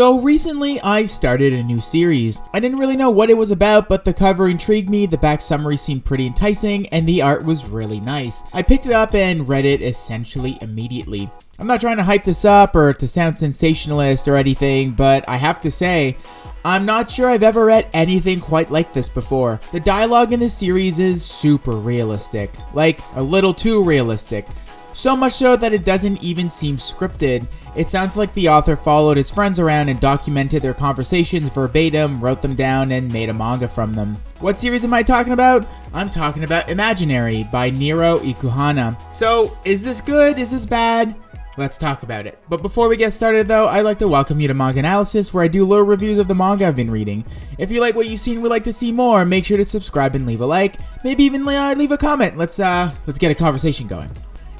So recently I started a new series. I didn't really know what it was about, but the cover intrigued me, the back summary seemed pretty enticing, and the art was really nice. I picked it up and read it essentially immediately. I'm not trying to hype this up or to sound sensationalist or anything, but I have to say, I'm not sure I've ever read anything quite like this before. The dialogue in this series is super realistic, like a little too realistic. So much so that it doesn't even seem scripted. It sounds like the author followed his friends around and documented their conversations verbatim, wrote them down, and made a manga from them. What series am I talking about? I'm talking about Imaginary by Nero Ikuhana. So, is this good? Is this bad? Let's talk about it. But before we get started though, I'd like to welcome you to MangAnalysis, where I do little reviews of the manga I've been reading. If you like what you've seen and would like to see more, make sure to subscribe and leave a like. Maybe even leave a comment. Let's get a conversation going.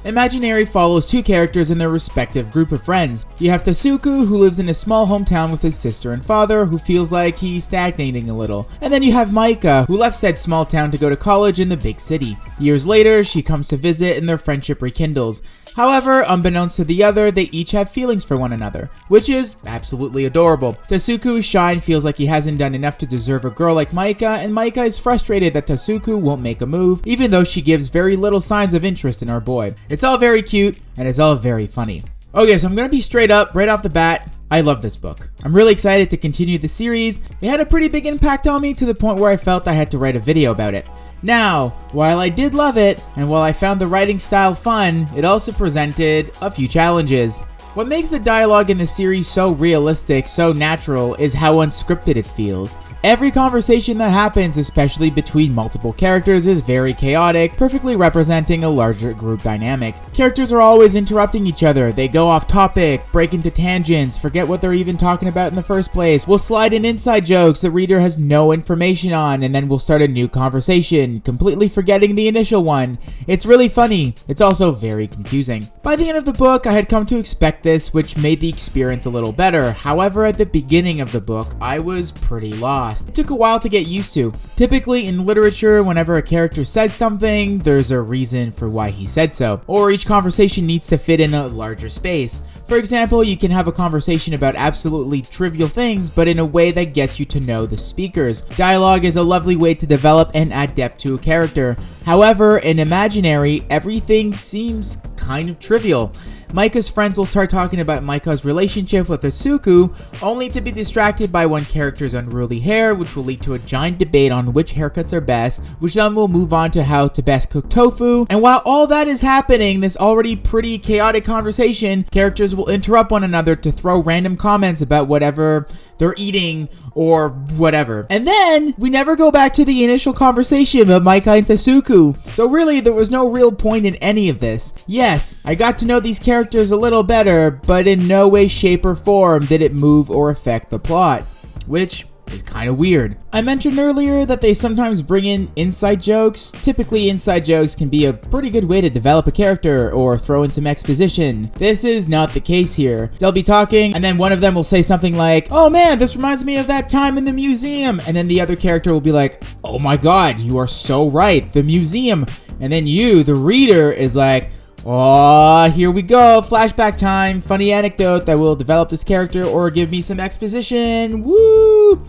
Imaginary follows two characters and their respective group of friends. You have Tasuku, who lives in a small hometown with his sister and father, who feels like he's stagnating a little. And then you have Maika, who left said small town to go to college in the big city. Years later, she comes to visit and their friendship rekindles. However, unbeknownst to the other, they each have feelings for one another, which is absolutely adorable. Tasuku is shy and feels like he hasn't done enough to deserve a girl like Maika, and Maika is frustrated that Tasuku won't make a move, even though she gives very little signs of interest in our boy. It's all very cute, and it's all very funny. Okay, so I'm gonna be straight up, right off the bat, I love this book. I'm really excited to continue the series. It had a pretty big impact on me to the point where I felt I had to write a video about it. Now, while I did love it, and while I found the writing style fun, it also presented a few challenges. What makes the dialogue in the series so realistic, so natural, is how unscripted it feels. Every conversation that happens, especially between multiple characters, is very chaotic, perfectly representing a larger group dynamic. Characters are always interrupting each other, they go off topic, break into tangents, forget what they're even talking about in the first place, will slide in inside jokes the reader has no information on, and then we'll start a new conversation, completely forgetting the initial one. It's really funny, it's also very confusing. By the end of the book, I had come to expect this, which made the experience a little better. However, at the beginning of the book, I was pretty lost. It took a while to get used to. Typically in literature, whenever a character says something, there's a reason for why he said so, or each conversation needs to fit in a larger space. For example, you can have a conversation about absolutely trivial things, but in a way that gets you to know the speakers. Dialogue is a lovely way to develop and add depth to a character. However, in Imaginary, everything seems kind of trivial. Maika's friends will start talking about Maika's relationship with Tasuku, only to be distracted by one character's unruly hair, which will lead to a giant debate on which haircuts are best, which then will move on to how to best cook tofu. And while all that is happening, this already pretty chaotic conversation, characters will interrupt one another to throw random comments about whatever they're eating or whatever. And then we never go back to the initial conversation about Maika and Tasuku. So really, there was no real point in any of this. Yes, I got to know these characters a little better, but in no way, shape, or form did it move or affect the plot, which is kind of weird. I mentioned earlier that they sometimes bring in inside jokes. Typically, inside jokes can be a pretty good way to develop a character or throw in some exposition. This is not the case here. They'll be talking, and then one of them will say something like, "Oh man, this reminds me of that time in the museum," and then the other character will be like, "Oh my god, you are so right, the museum," and then you, the reader, is like, "Oh, here we go, flashback time, funny anecdote that will develop this character or give me some exposition, woo!"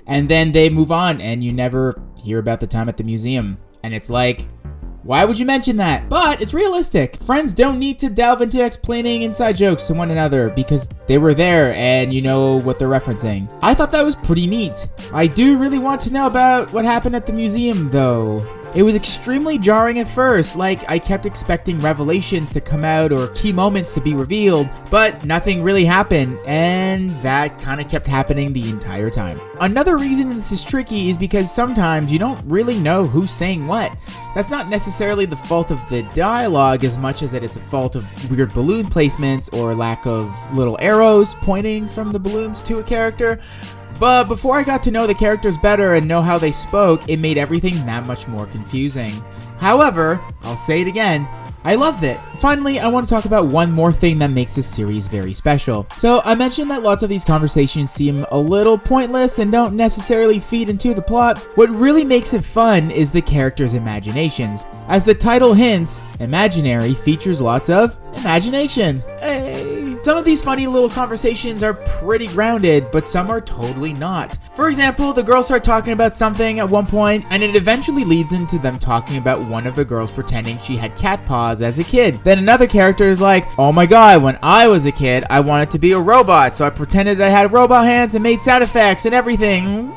And then they move on and you never hear about the time at the museum. And it's like, why would you mention that? But it's realistic. Friends don't need to delve into explaining inside jokes to one another because they were there and you know what they're referencing. I thought that was pretty neat. I do really want to know about what happened at the museum though. It was extremely jarring at first, like I kept expecting revelations to come out or key moments to be revealed, but nothing really happened, and that kind of kept happening the entire time. Another reason this is tricky is because sometimes you don't really know who's saying what. That's not necessarily the fault of the dialogue as much as that it's a fault of weird balloon placements or lack of little arrows pointing from the balloons to a character. But before I got to know the characters better and know how they spoke, it made everything that much more confusing. However, I'll say it again, I loved it. Finally, I want to talk about one more thing that makes this series very special. So I mentioned that lots of these conversations seem a little pointless and don't necessarily feed into the plot. What really makes it fun is the characters' imaginations. As the title hints, Imaginary features lots of imagination. Hey! Some of these funny little conversations are pretty grounded, but some are totally not. For example, the girls start talking about something at one point, and it eventually leads into them talking about one of the girls pretending she had cat paws as a kid. Then another character is like, oh my god, when I was a kid, I wanted to be a robot, so I pretended I had robot hands and made sound effects and everything.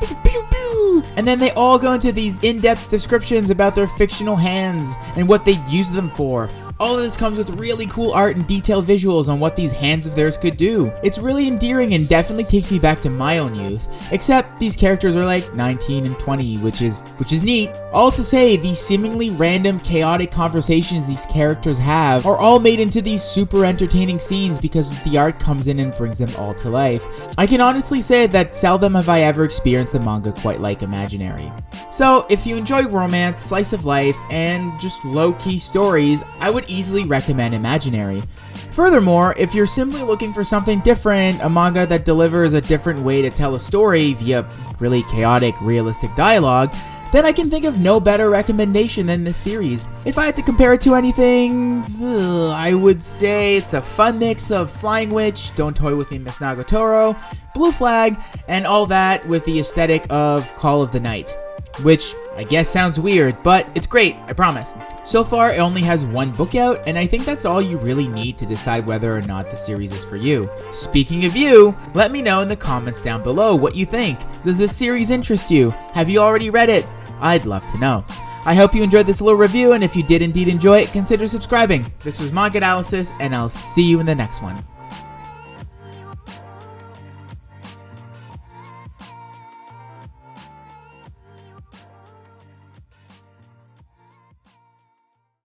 And then they all go into these in-depth descriptions about their fictional hands and what they use them for. All of this comes with really cool art and detailed visuals on what these hands of theirs could do. It's really endearing and definitely takes me back to my own youth, except these characters are like 19 and 20, which is neat. All to say, these seemingly random, chaotic conversations these characters have are all made into these super entertaining scenes because the art comes in and brings them all to life. I can honestly say that seldom have I ever experienced the manga quite like Imaginary. So, if you enjoy romance, slice of life, and just low-key stories, I would easily recommend Imaginary. Furthermore, if you're simply looking for something different, a manga that delivers a different way to tell a story via really chaotic, realistic dialogue, then I can think of no better recommendation than this series. If I had to compare it to anything, I would say it's a fun mix of Flying Witch, Don't Toy With Me Miss Nagatoro, Blue Flag, and all that with the aesthetic of Call of the Night. Which I guess sounds weird, but it's great, I promise. So far, it only has one book out, and I think that's all you really need to decide whether or not the series is for you. Speaking of you, let me know in the comments down below what you think. Does this series interest you? Have you already read it? I'd love to know. I hope you enjoyed this little review, and if you did indeed enjoy it, consider subscribing. This was MangAnalysis, and I'll see you in the next one.